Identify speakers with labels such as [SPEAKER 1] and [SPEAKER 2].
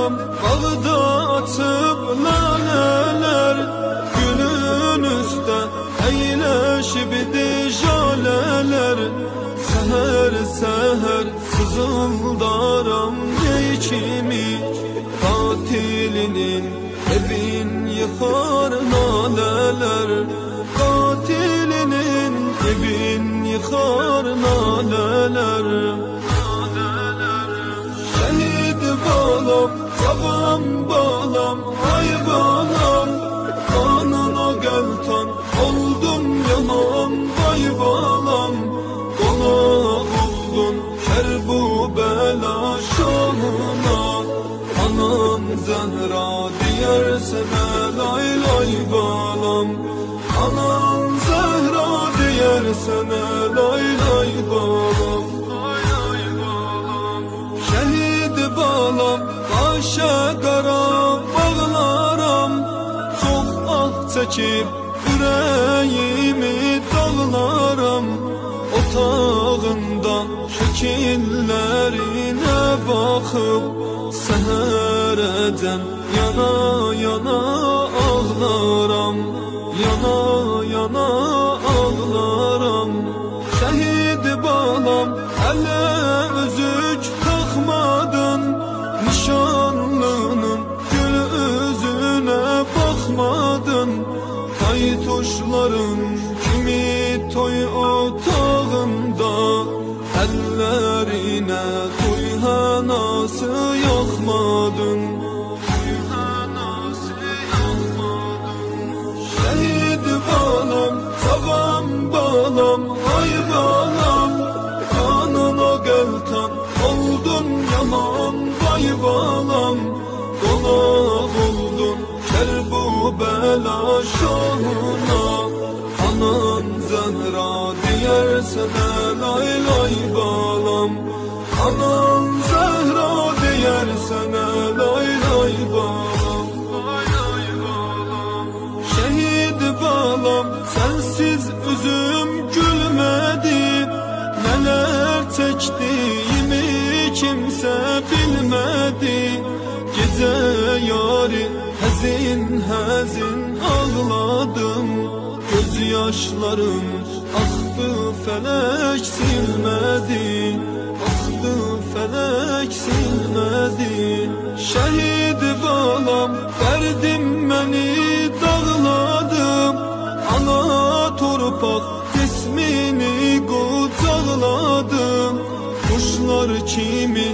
[SPEAKER 1] balam bağda açıp laleler, gülün üstte eyleşibdi jaleler. Seher seher sızıldaram içimi, katilinin evin yıkar naleler, katilinin evin yıkar naleler. Şehit balam, babam balam, ay balam, kanına geltan oldum yaman, vay balam. Konak oldun şer bu bela şahına, anam Zehra diyersene lay lay balam, anam Zehra diyersene lay lay balam. Şehit balam başa kara bağlaram, çok ah çekip yüreğimi dağlaram. Otağında şekillerine bakıp sehereden yana yana ağlaram, yana yana ağlaram. Şehit balam hele özük takmadın, nişanlının gül yüzüne bakmadın. Kaytuşların kimi toy otağında, ellerine tuyhanası yakmadın, tuyhanası yakmadın. Şehit balam, babam balam, ay balam, kanına geltan oldun yaman, vay balam. Konak oldun şer bu bela şahına, anan Zehra diyersene lay lay balam, anan Zehra diyersene lay lay balam, lay lay balam. Şehit balam sensiz üzüm gülmedi, neler çektiğimi kimse bilmedi. Gece yarı hazin hazin ağladım, gözyaşlarım aktı felek silmedi, aktı felek silmedi. Şehit balam derdim beni dağladım, ana torpak ismini kucakladım. Kuşlar kimi